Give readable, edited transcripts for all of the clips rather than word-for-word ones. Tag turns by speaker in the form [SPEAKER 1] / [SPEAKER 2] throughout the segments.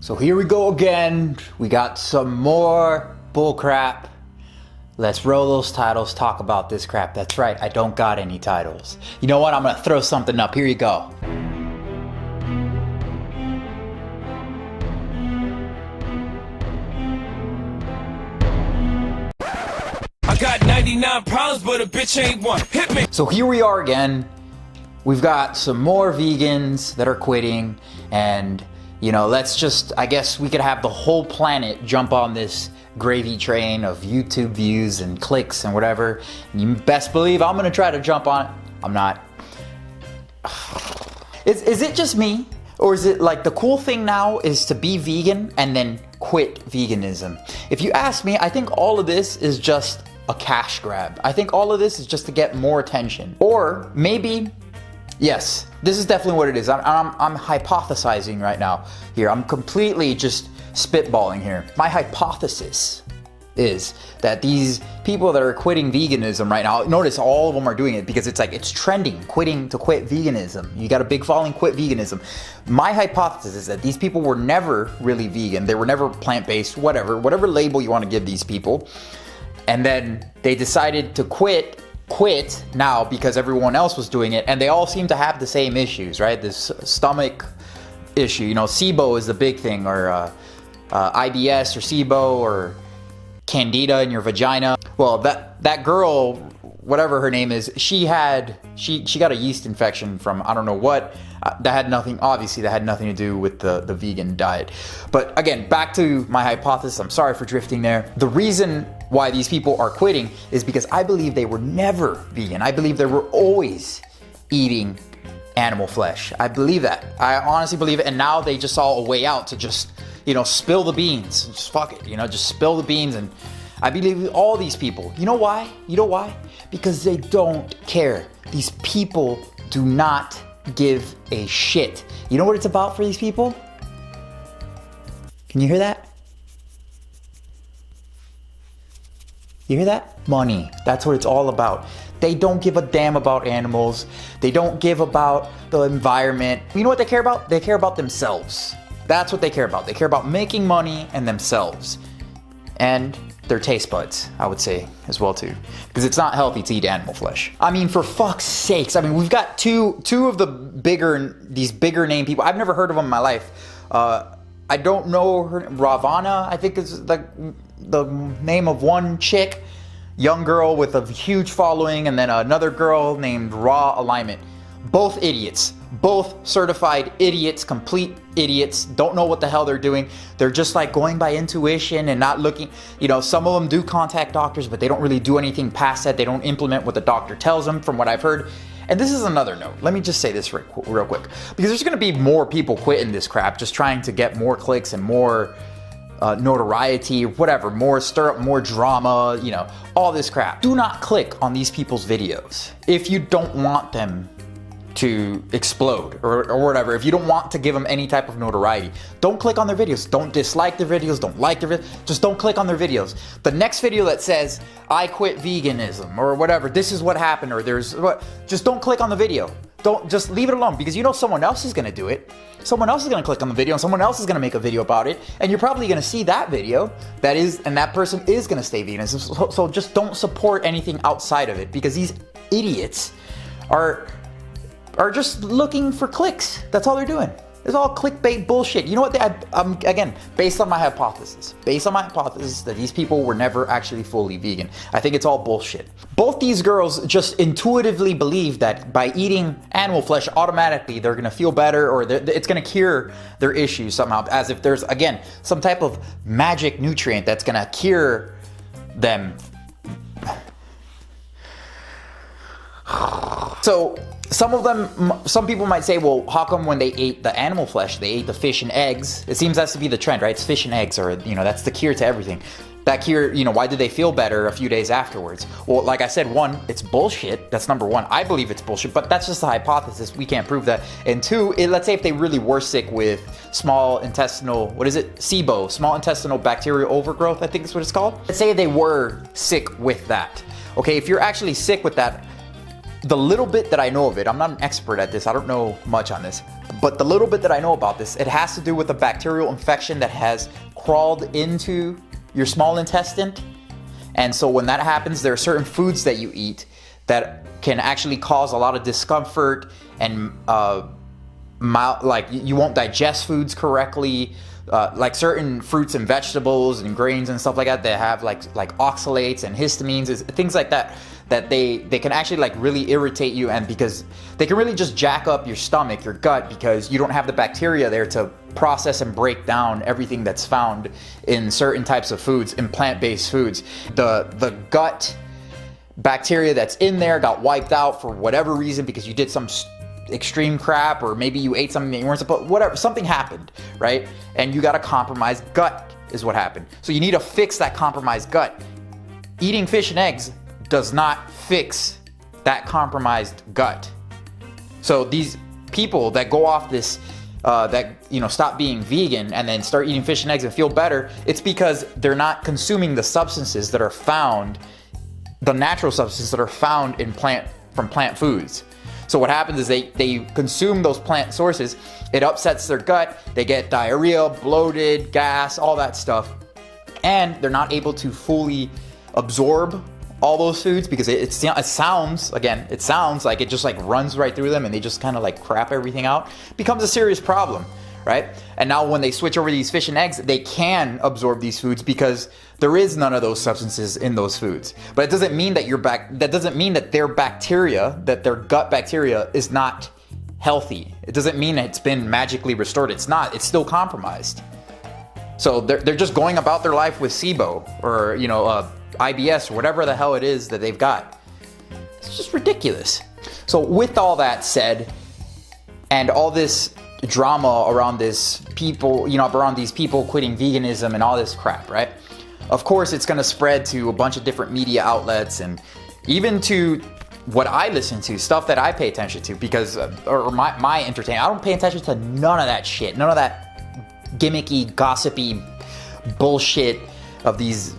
[SPEAKER 1] So here we go again. We got some more bullcrap. Let's roll those titles, talk about this crap. That's right, I don't got any titles. You know what, I'm gonna throw something up. Here you go.
[SPEAKER 2] I got 99 problems, but a bitch ain't one. Hit me.
[SPEAKER 1] So here we are again. We've got some more vegans that are quitting, and you know, let's just, I guess we could have the whole planet jump on this gravy train of YouTube views and clicks and whatever. You best believe I'm gonna try to jump on it. I'm not. Is it just me? Or is it like the cool thing now is to be vegan and then quit veganism? If you ask me, I think all of this is just a cash grab. I think all of this is just to get more attention. Or maybe, yes, this is definitely what it is. I'm hypothesizing right now here. I'm completely just spitballing here. My hypothesis is that these people that are quitting veganism right now, notice all of them are doing it because it's like, it's trending, to quit veganism. You got a big following, quit veganism. My hypothesis is that these people were never really vegan. They were never plant-based, whatever label you want to give these people. And then they decided to quit now because everyone else was doing it, and they all seem to have the same issues, right? This stomach issue, you know, SIBO is the big thing, or IBS or SIBO or candida in your vagina. Well, that girl, whatever her name is, she got a yeast infection from I don't know what. That had nothing to do with the vegan diet. But again, back to my hypothesis. I'm sorry for drifting there. The reason why these people are quitting is because I believe they were never vegan. I believe they were always eating animal flesh. I believe that. I honestly believe it. And now they just saw a way out to just, you know, spill the beans. Just fuck it, you know, just spill the beans. And I believe all these people. You know why? You know why? Because they don't care. These people do not give a shit. You know what it's about for these people? Can you hear that? You hear that? Money. That's what it's all about. They don't give a damn about animals. They don't give about the environment. You know what they care about? They care about themselves. That's what they care about. They care about making money and themselves. And their taste buds, I would say, as well too. Because it's not healthy to eat animal flesh. I mean, for fuck's sakes. I mean, we've got two of these bigger name people. I've never heard of them in my life. I don't know her, Ravana, I think is like the name of one chick. Young girl with a huge following, and then another girl named Raw Alignment. Both idiots. Both certified idiots, complete idiots, don't know what the hell they're doing. They're just like going by intuition and not looking, you know, some of them do contact doctors, but they don't really do anything past that. They don't implement what the doctor tells them, from what I've heard. And this is another note. Let me just say this real quick, because there's gonna be more people quitting this crap, just trying to get more clicks and more notoriety, whatever, more stir up more drama, you know, all this crap. Do not click on these people's videos if you don't want them to explode or whatever. If you don't want to give them any type of notoriety, don't click on their videos. Don't dislike their videos. Don't like their videos. Just don't click on their videos. The next video that says, I quit veganism or whatever, this is what happened, or there's what, just don't click on the video. Don't, just leave it alone, because you know someone else is gonna do it. Someone else is gonna click on the video and someone else is gonna make a video about it, and you're probably gonna see that video and that person is gonna stay vegan. So just don't support anything outside of it, because these idiots are just looking for clicks. That's all they're doing. It's all clickbait bullshit. You know what? Again, based on my hypothesis that these people were never actually fully vegan. I think it's all bullshit. Both these girls just intuitively believe that by eating animal flesh, automatically they're gonna feel better, or it's gonna cure their issues somehow, as if there's, again, some type of magic nutrient that's gonna cure them. So some people might say, well, how come when they ate the animal flesh, they ate the fish and eggs? It seems that's to be the trend, right? It's fish and eggs, or, you know, that's the cure to everything. That cure, you know, why did they feel better a few days afterwards? Well, like I said, one, it's bullshit. That's number one. I believe it's bullshit, but that's just a hypothesis. We can't prove that. And two, let's say if they really were sick with small intestinal, what is it? SIBO, small intestinal bacterial overgrowth, I think is what it's called. Let's say they were sick with that. Okay, if you're actually sick with that, the little bit that I know of it, I'm not an expert at this, I don't know much on this, But the little bit that I know about this, it has to do with a bacterial infection that has crawled into your small intestine. And so when that happens, there are certain foods that you eat that can actually cause a lot of discomfort and like you won't digest foods correctly. Like certain fruits and vegetables and grains and stuff like that, they have like oxalates and histamines, things like that, that they can actually like really irritate you, and because they can really just jack up your stomach, your gut, because you don't have the bacteria there to process and break down everything that's found in certain types of foods, in plant-based foods. The gut bacteria that's in there got wiped out for whatever reason, because you did some extreme crap, or maybe you ate something that you weren't supposed, whatever, something happened, right? And you got a compromised gut is what happened. So you need to fix that compromised gut. Eating fish and eggs does not fix that compromised gut. So these people that go off this, stop being vegan and then start eating fish and eggs and feel better, it's because they're not consuming the substances that are found, the natural substances that are found in from plant foods. So what happens is they consume those plant sources, it upsets their gut, they get diarrhea, bloated, gas, all that stuff, and they're not able to fully absorb all those foods, because it sounds like it just like runs right through them and they just kind of like crap everything out. It becomes a serious problem, right? And now when they switch over to these fish and eggs, they can absorb these foods because there is none of those substances in those foods. But it doesn't mean that that doesn't mean that their bacteria, that their gut bacteria is not healthy. It doesn't mean it's been magically restored. It's not. It's still compromised. So they're just going about their life with SIBO or IBS or whatever the hell it is that they've got. It's just ridiculous. So with all that said, and all this drama around these people quitting veganism and all this crap, right? Of course, it's going to spread to a bunch of different media outlets and even to what I listen to, stuff that I pay attention to, because or my entertainment. I don't pay attention to none of that shit, none of that gimmicky, gossipy bullshit of these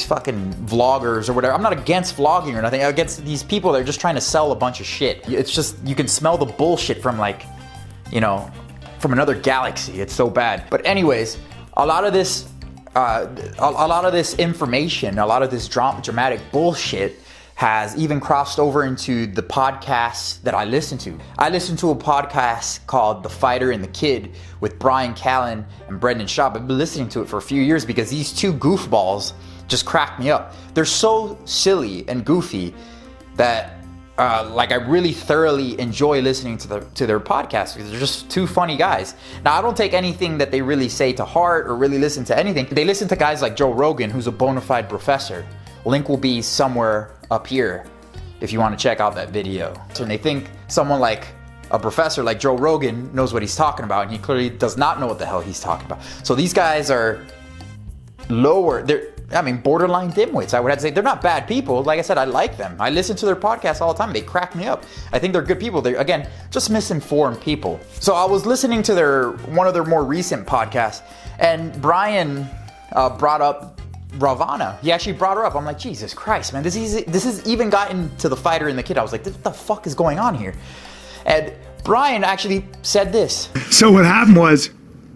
[SPEAKER 1] fucking vloggers or whatever. I'm not against vlogging or nothing. I'm against these people that are just trying to sell a bunch of shit. It's just, you can smell the bullshit from from another galaxy. It's so bad. But anyways, a lot of this information, a lot of this dramatic bullshit has even crossed over into the podcasts that I listen to. I listen to a podcast called The Fighter and the Kid with Bryan Callen and Schaub. I've been listening to it for a few years because these two goofballs just crack me up. They're so silly and goofy that I really thoroughly enjoy listening to their podcast, because they're just two funny guys. Now, I don't take anything that they really say to heart or really listen to anything. They listen to guys like Joe Rogan, who's a bona fide professor. Link will be somewhere up here if you want to check out that video. And they think someone like a professor like Joe Rogan knows what he's talking about, and he clearly does not know what the hell he's talking about. So these guys are borderline dimwits. I would have to say they're not bad people. Like I said, I like them. I listen to their podcasts all the time. They crack me up. I think they're good people. They're, again, just misinformed people. So I was listening to one of their more recent podcasts, and Bryan brought up Ravana. He actually brought her up. I'm like, Jesus Christ, man, this has even gotten to The Fighter and the Kid. I was like, what the fuck is going on here? And Bryan actually said this.
[SPEAKER 3] So what happened was,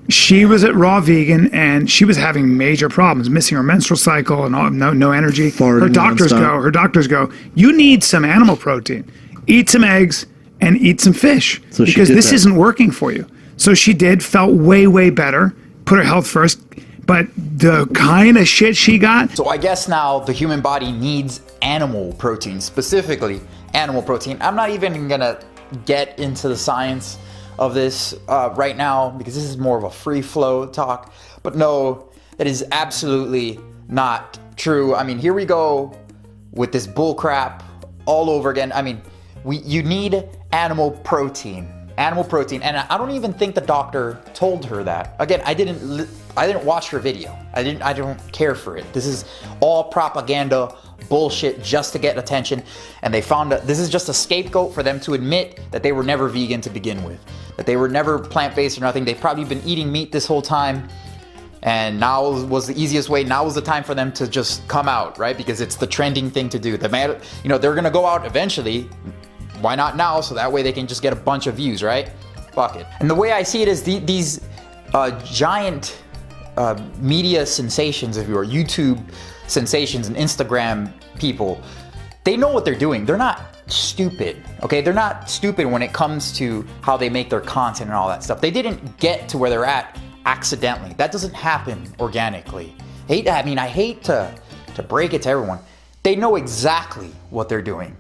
[SPEAKER 3] she was at Raw Vegan and she was having major problems, missing her menstrual cycle and no energy. Her doctors go, you need some animal protein. Eat some eggs and eat some fish, because this isn't working for you. So she felt way better, put her health first. But the kind of shit she got.
[SPEAKER 1] So I guess now the human body needs animal protein, specifically animal protein. I'm not even gonna get into the science of this right now, because this is more of a free flow talk. But no, that is absolutely not true. I mean, here we go with this bull crap all over again. I mean, you need animal protein, and I don't even think the doctor told her that. Again, I didn't watch her video. I don't care for it. This is all propaganda bullshit just to get attention, and they found that this is just a scapegoat for them to admit that they were never vegan to begin with, that they were never plant-based or nothing. They've probably been eating meat this whole time, and now was the easiest way. Now was the time for them to just come out, right? Because it's the trending thing to do. They're gonna go out eventually. Why not now? So that way they can just get a bunch of views, right? Fuck it. And the way I see it is these giant media sensations, if you are YouTube sensations and Instagram people, they know what they're doing. They're not stupid, okay? They're not stupid when it comes to how they make their content and all that stuff. They didn't get to where they're at accidentally. That doesn't happen organically. I hate to break it to everyone. They know exactly what they're doing.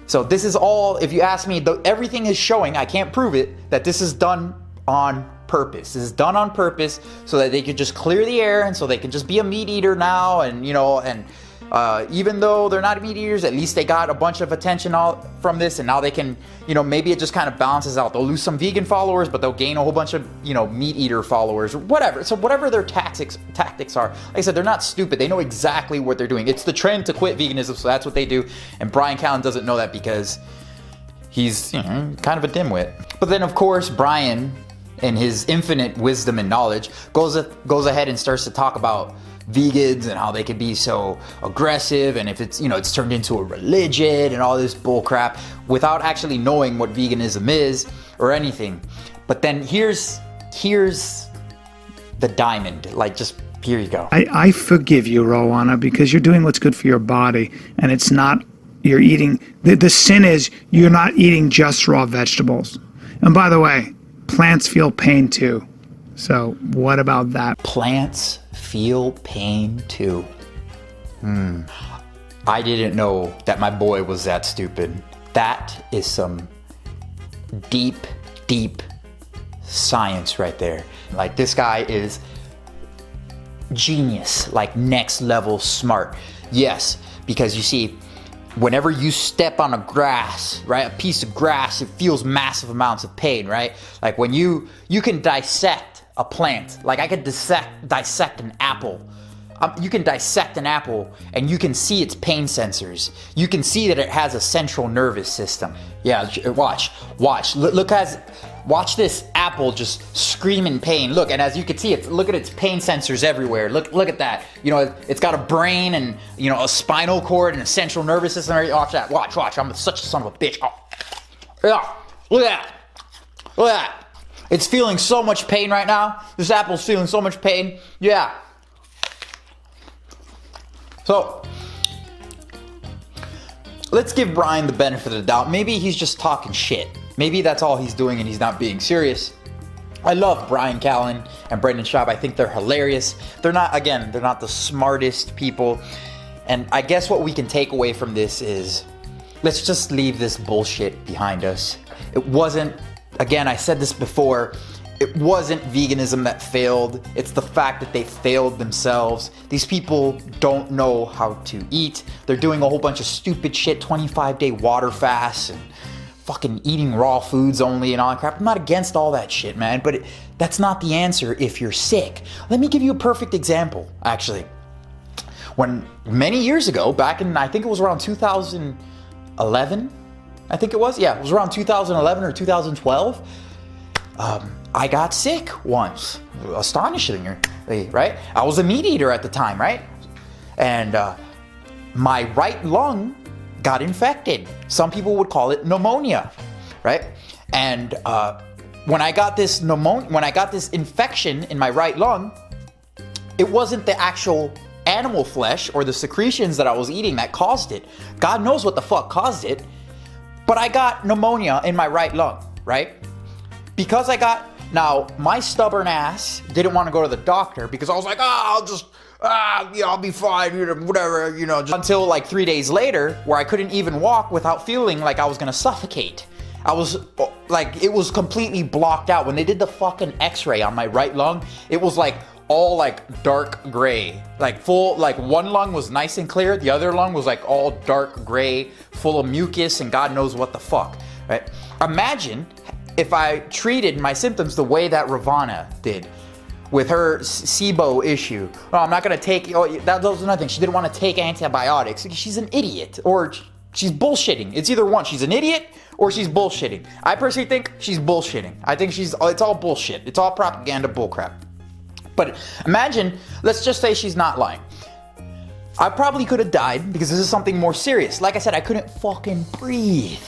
[SPEAKER 1] So this is all, if you ask me, everything is showing, I can't prove it, that this is done on purpose. This is done on purpose so that they could just clear the air and so they can just be a meat eater now, and even though they're not meat eaters, at least they got a bunch of attention from this, and now they can, maybe it just kind of balances out. They'll lose some vegan followers, but they'll gain a whole bunch of, meat eater followers or whatever. So whatever their tactics are, like I said, they're not stupid. They know exactly what they're doing. It's the trend to quit veganism, so that's what they do. And Bryan Callen doesn't know that because he's, kind of a dimwit. But then, of course, Bryan, in his infinite wisdom and knowledge, goes ahead and starts to talk about vegans and how they can be so aggressive, and if it's it's turned into a religion and all this bull crap without actually knowing what veganism is or anything. But then here's the diamond, like, just here you go.
[SPEAKER 3] I forgive you, Rowana, because you're doing what's good for your body, and it's not, you're eating, the sin is you're not eating just raw vegetables. And by the way, plants feel pain too. So what about that?
[SPEAKER 1] Plants feel pain too. I didn't know that my boy was that stupid. That is some deep, deep science right there. Like, this guy is genius, like next level smart. Yes, because you see, whenever you step on a grass, right, a piece of grass, it feels massive amounts of pain, right? Like when you can dissect a plant. Like, I could dissect an apple. You can dissect an apple and you can see its pain sensors. You can see that it has a central nervous system. Yeah, watch. Watch this apple just scream in pain. Look, and as you can see, look at its pain sensors everywhere. Look at that. It's got a brain and a spinal cord and a central nervous system. Watch that. Watch. I'm such a son of a bitch. Oh. Yeah. Look at that. It's feeling so much pain right now. This apple's feeling so much pain. Yeah. So, let's give Bryan the benefit of the doubt. Maybe he's just talking shit. Maybe that's all he's doing and he's not being serious. I love Bryan Callen and Brendan Schaub. I think they're hilarious. They're not the smartest people. And I guess what we can take away from this is, let's just leave this bullshit behind us. It wasn't, again, I said this before, it wasn't veganism that failed. It's the fact that they failed themselves. These people don't know how to eat. They're doing a whole bunch of stupid shit, 25-day water fasts and fucking eating raw foods only and all that crap. I'm not against all that shit, man, but that's not the answer if you're sick. Let me give you a perfect example, actually. When many years ago, back in, I think it was around 2011, I think it was. Yeah, it was around 2011 or 2012. I got sick once, astonishingly, right? I was a meat eater at the time, right? And my right lung got infected. Some people would call it pneumonia, right? And when I got this infection in my right lung, it wasn't the actual animal flesh or the secretions that I was eating that caused it. God knows what the fuck caused it. But I got pneumonia in my right lung, right? Because now, my stubborn ass didn't want to go to the doctor because I was like, I'll be fine, whatever, just until like 3 days later, where I couldn't even walk without feeling like I was gonna suffocate. I was like, it was completely blocked out. When they did the fucking x-ray on my right lung, it was like all like dark gray, like full, like one lung was nice and clear, the other lung was like all dark gray, full of mucus and God knows what the fuck, right? Imagine if I treated my symptoms the way that Ravana did with her SIBO issue. Oh, I'm not gonna take, that was another thing. She didn't want to take antibiotics. She's an idiot, or she's bullshitting. It's either one. She's an idiot or she's bullshitting. I personally think she's bullshitting. I think it's all bullshit. It's all propaganda bullcrap. But imagine, let's just say she's not lying. I probably could have died because this is something more serious. Like I said, I couldn't fucking breathe.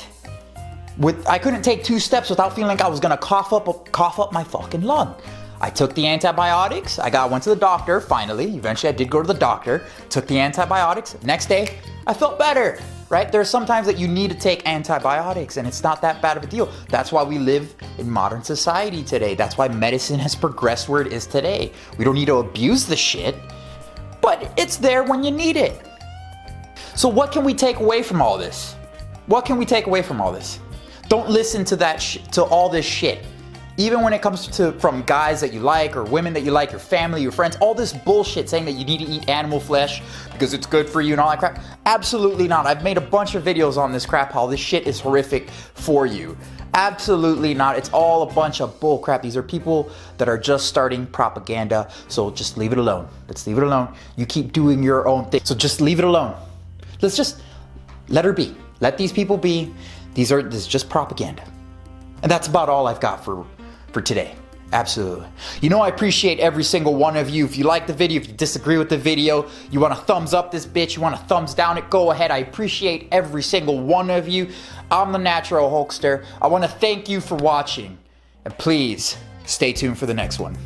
[SPEAKER 1] I couldn't take 2 steps without feeling like I was gonna cough up my fucking lung. I took the antibiotics. Went to the doctor, finally. Eventually, I did go to the doctor, took the antibiotics. Next day, I felt better, right? There's sometimes that you need to take antibiotics, and it's not that bad of a deal. That's why we live in modern society today. That's why medicine has progressed where it is today. We don't need to abuse the shit, but it's there when you need it. So what can we take away from all this? What can we take away from all this? Don't listen to to all this shit. Even when it comes to from guys that you like or women that you like, your family, your friends, all this bullshit saying that you need to eat animal flesh because it's good for you and all that crap. Absolutely not. I've made a bunch of videos on this crap, how this shit is horrific for you. Absolutely not. It's all a bunch of bull crap. These are people that are just starting propaganda. So just leave it alone. Let's leave it alone. You keep doing your own thing. So just leave it alone. Let's just let her be. Let these people be. This is just propaganda. And that's about all I've got for today. Absolutely. You know, I appreciate every single one of you. If you like the video, if you disagree with the video, you want to thumbs up this bitch, you want to thumbs down it, go ahead. I appreciate every single one of you. I'm the Natural Hulkster. I want to thank you for watching. And please stay tuned for the next one.